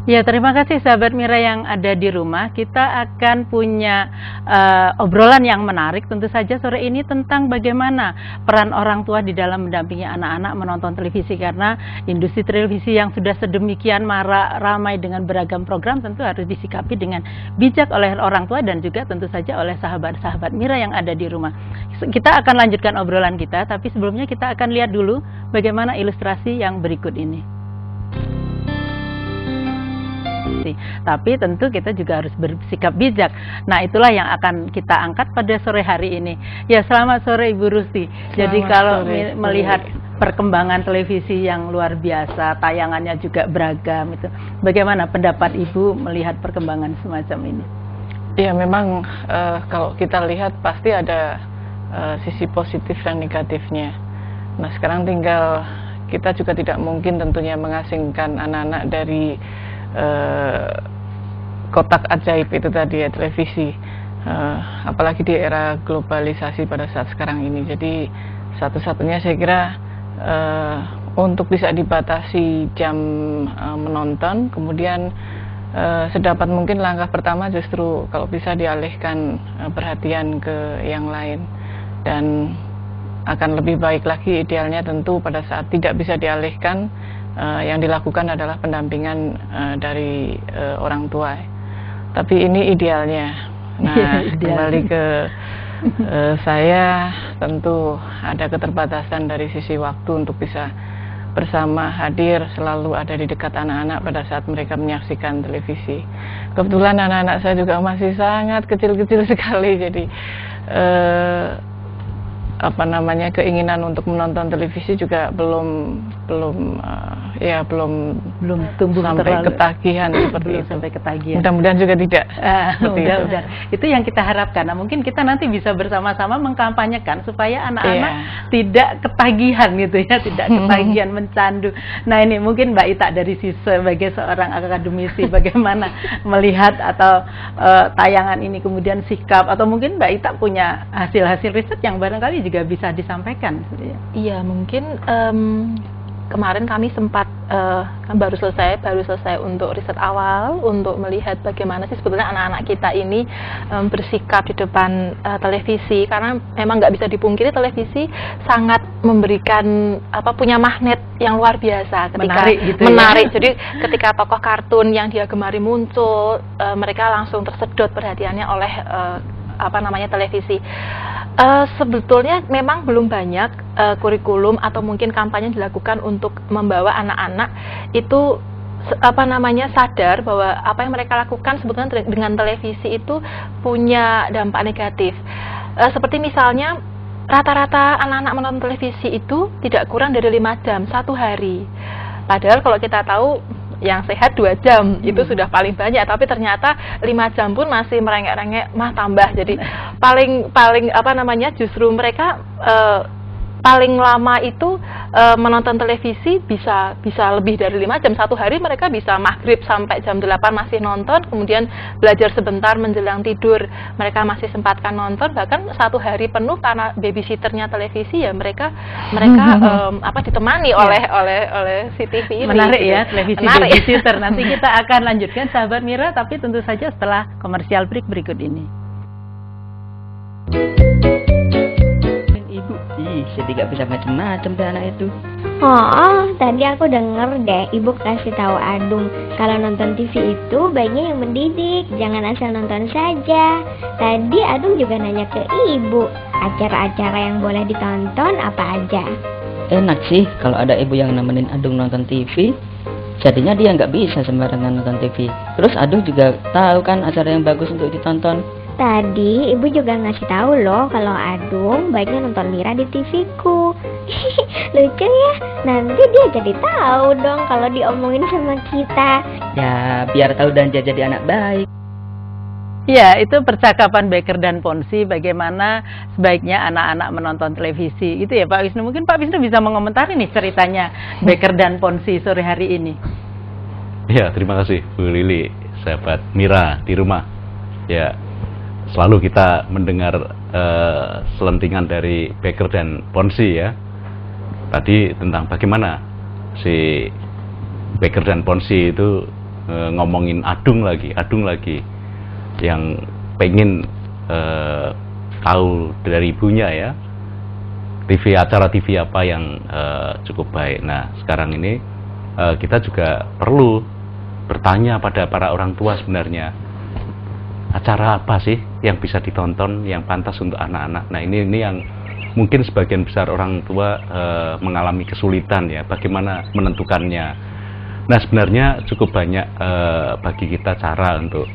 Ya, terima kasih sahabat Mira yang ada di rumah. Kita akan punya obrolan yang menarik tentu saja sore ini tentang bagaimana peran orang tua di dalam mendampingi anak-anak menonton televisi, karena industri televisi yang sudah sedemikian marak ramai dengan beragam program tentu harus disikapi dengan bijak oleh orang tua dan juga tentu saja oleh sahabat-sahabat Mira yang ada di rumah. Kita akan lanjutkan obrolan kita, tapi sebelumnya kita akan lihat dulu bagaimana ilustrasi yang berikut ini. Tapi tentu kita juga harus bersikap bijak. Nah, itulah yang akan kita angkat pada sore hari ini. Ya, selamat sore Ibu Rusti. Jadi kalau melihat perkembangan televisi yang luar biasa, tayangannya juga beragam, itu bagaimana pendapat Ibu melihat perkembangan semacam ini? Ya, memang kalau kita lihat pasti ada sisi positif dan negatifnya. Nah, sekarang tinggal kita juga tidak mungkin tentunya mengasingkan anak-anak dari kotak ajaib itu tadi ya, televisi, apalagi di era globalisasi pada saat sekarang ini. Jadi satu-satunya saya kira untuk bisa dibatasi jam menonton, kemudian sedapat mungkin langkah pertama justru kalau bisa dialihkan perhatian ke yang lain, dan akan lebih baik lagi idealnya tentu pada saat tidak bisa dialihkan, yang dilakukan adalah pendampingan dari orang tua. Tapi ini idealnya. Nah, kembali ke saya, tentu ada keterbatasan dari sisi waktu untuk bisa bersama, hadir, selalu ada di dekat anak-anak pada saat mereka menyaksikan televisi. Kebetulan anak-anak saya juga masih sangat kecil-kecil sekali, jadi keinginan untuk menonton televisi juga belum tumbuh sampai ketagihan seperti itu. Sampai ketagihan. Mudah-mudahan juga tidak. Mudah-mudahan. Itu yang kita harapkan. Nah, mungkin kita nanti bisa bersama-sama mengkampanyekan supaya anak-anak tidak ketagihan gitu ya, tidak ketagihan mencandu. Nah, ini mungkin Mbak Ita dari sisi sebagai seorang akademisi bagaimana melihat atau tayangan ini, kemudian sikap, atau mungkin Mbak Ita punya hasil-hasil riset yang barangkali juga bisa disampaikan. Iya, mungkin kemarin kami sempat baru selesai untuk riset awal untuk melihat bagaimana sih sebetulnya anak-anak kita ini bersikap di depan televisi, karena memang nggak bisa dipungkiri televisi sangat memberikan punya magnet yang luar biasa ketika menarik. Jadi ketika tokoh kartun yang dia gemari muncul, mereka langsung tersedot perhatiannya oleh televisi. Sebetulnya memang belum banyak kurikulum atau mungkin kampanye dilakukan untuk membawa anak-anak itu sadar bahwa apa yang mereka lakukan sebetulnya dengan televisi itu punya dampak negatif. Seperti misalnya rata-rata anak-anak menonton televisi itu tidak kurang dari 5 jam satu hari. Padahal kalau kita tahu yang sehat 2 jam itu sudah paling banyak, tapi ternyata 5 jam pun masih merengek-rengek tambah. Jadi paling justru mereka paling lama itu menonton televisi bisa lebih dari 5 jam satu hari. Mereka bisa maghrib sampai jam 8 masih nonton, kemudian belajar sebentar menjelang tidur mereka masih sempatkan nonton, bahkan satu hari penuh karena babysitternya televisi ya mereka ditemani oleh si TV ini. Menarik ya, televisi babysitter. Nanti kita akan lanjutkan sahabat Mira, tapi tentu saja setelah komersial break berikut ini. Jadi gak bisa macam-macam deh anak itu. Tadi aku denger deh ibu kasih tahu Adung kalau nonton TV itu baiknya yang mendidik, jangan asal nonton saja. Tadi Adung juga nanya ke ibu, acara-acara yang boleh ditonton apa aja. Enak sih kalau ada ibu yang nemenin Adung nonton TV. Jadinya dia nggak bisa sembarangan nonton TV. Terus Adung juga tahu kan acara yang bagus untuk ditonton. Tadi ibu juga ngasih tahu loh kalau Adung baiknya nonton Mira di TV-ku. Lucu ya, nanti dia jadi tahu dong kalau diomongin sama kita. Ya biar tahu dan jadi anak baik. Ya, itu percakapan Becker dan Ponsi bagaimana sebaiknya anak-anak menonton televisi. Itu ya Pak Wisnu. Mungkin Pak Wisnu bisa mengomentari nih ceritanya Becker dan Ponsi sore hari ini. Ya, terima kasih Bu Lili, sahabat Mira di rumah. Ya, selalu kita mendengar selentingan dari Becker dan Ponsi ya. Tadi tentang bagaimana si Becker dan Ponsi itu ngomongin adung lagi, yang pengen tahu dari ibunya ya, acara TV apa yang cukup baik. Nah, sekarang ini kita juga perlu bertanya pada para orang tua sebenarnya, acara apa sih yang bisa ditonton, yang pantas untuk anak-anak. Nah, ini yang mungkin sebagian besar orang tua mengalami kesulitan ya, bagaimana menentukannya. Nah, sebenarnya cukup banyak bagi kita cara untuk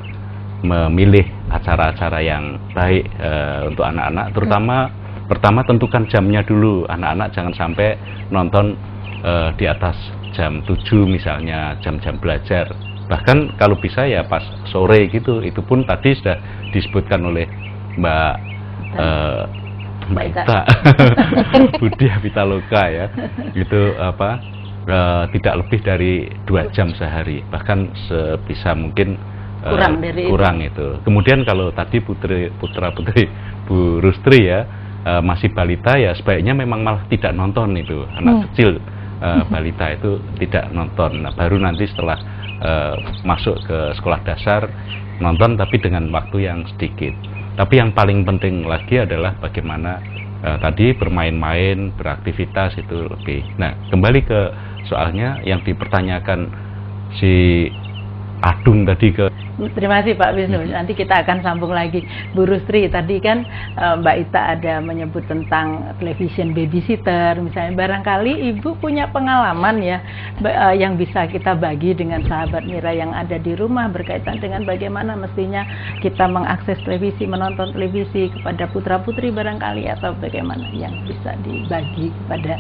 memilih acara-acara yang baik untuk anak-anak, terutama pertama tentukan jamnya dulu. Anak-anak jangan sampai nonton di atas jam 7 misalnya, jam-jam belajar. Bahkan kalau bisa ya pas sore gitu. Itu pun tadi sudah disebutkan oleh Mbak Ita Budi Pitaloka ya, itu tidak lebih dari 2 jam sehari, bahkan sebisa mungkin kurang itu. Kemudian kalau tadi putra-putri Bu Rustri ya, masih balita ya, sebaiknya memang malah tidak nonton itu, anak kecil balita itu tidak nonton. Nah, baru nanti setelah masuk ke sekolah dasar nonton, tapi dengan waktu yang sedikit. Tapi yang paling penting lagi adalah bagaimana tadi bermain-main, beraktivitas itu lebih. Nah, kembali ke soalnya yang dipertanyakan si Adung tadi ke. Terima kasih Pak Wisnu. Nanti kita akan sambung lagi. Bu Rustri, tadi kan Mbak Ita ada menyebut tentang television babysitter misalnya. Barangkali Ibu punya pengalaman ya yang bisa kita bagi dengan sahabat Mira yang ada di rumah berkaitan dengan bagaimana mestinya kita mengakses televisi, menonton televisi kepada putra-putri barangkali, atau bagaimana yang bisa dibagi kepada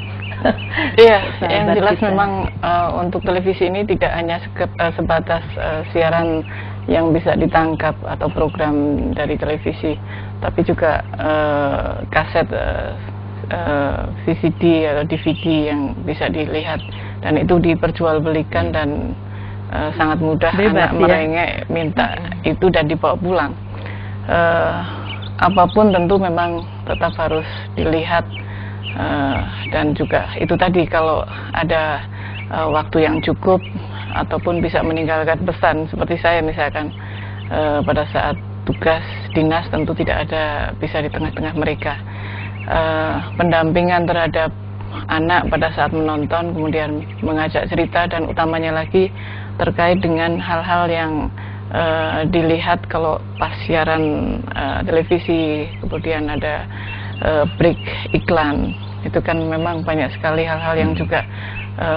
Iya, yang jelas kita. Memang untuk televisi ini tidak hanya sebatas siaran yang bisa ditangkap atau program dari televisi, tapi juga kaset VCD atau DVD yang bisa dilihat, dan itu diperjualbelikan dan sangat mudah. Bebas, anak merengek minta itu dan dibawa pulang. Apapun tentu memang tetap harus dilihat, dan juga itu tadi kalau ada waktu yang cukup ataupun bisa meninggalkan pesan, seperti saya misalkan pada saat tugas dinas tentu tidak ada bisa di tengah-tengah mereka. Pendampingan terhadap anak pada saat menonton, kemudian mengajak cerita, dan utamanya lagi terkait dengan hal-hal yang dilihat kalau pas siaran televisi, kemudian ada break iklan, itu kan memang banyak sekali hal-hal yang juga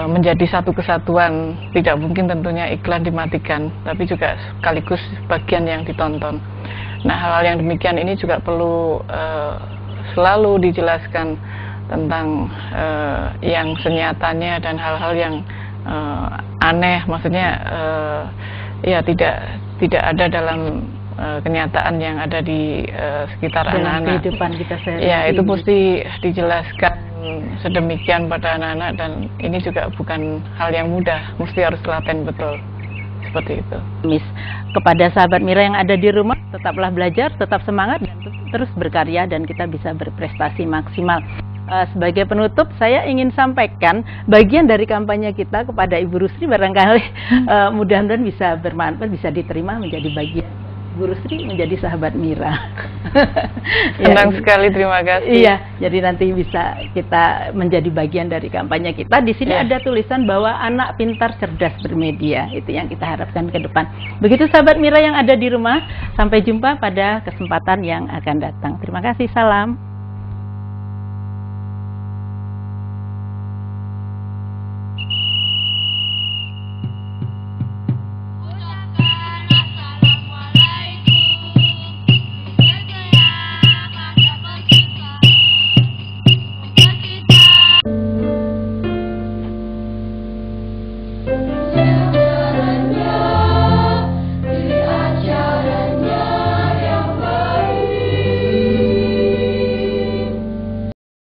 menjadi satu kesatuan. Tidak mungkin tentunya iklan dimatikan, tapi juga sekaligus bagian yang ditonton. Nah, hal-hal yang demikian ini juga perlu selalu dijelaskan tentang yang senyatanya dan hal-hal yang aneh, maksudnya ya tidak ada dalam kenyataan yang ada di sekitar anak-anak. Kehidupan kita sehari-hari. Ya, itu mesti dijelaskan sedemikian pada anak-anak, dan ini juga bukan hal yang mudah, mesti harus telaten betul, seperti itu. Miss, kepada sahabat Mira yang ada di rumah, tetaplah belajar, tetap semangat, dan terus berkarya, dan kita bisa berprestasi maksimal. Sebagai penutup, saya ingin sampaikan bagian dari kampanye kita kepada Ibu Rustri, barangkali mudah-mudahan bisa bermanfaat, bisa diterima menjadi bagian. Bu Rustri menjadi sahabat Mira. Senang sekali, terima kasih. Iya, jadi nanti bisa kita menjadi bagian dari kampanye kita. Di sini ada tulisan bahwa anak pintar cerdas bermedia. Itu yang kita harapkan ke depan. Begitu sahabat Mira yang ada di rumah, sampai jumpa pada kesempatan yang akan datang. Terima kasih, salam.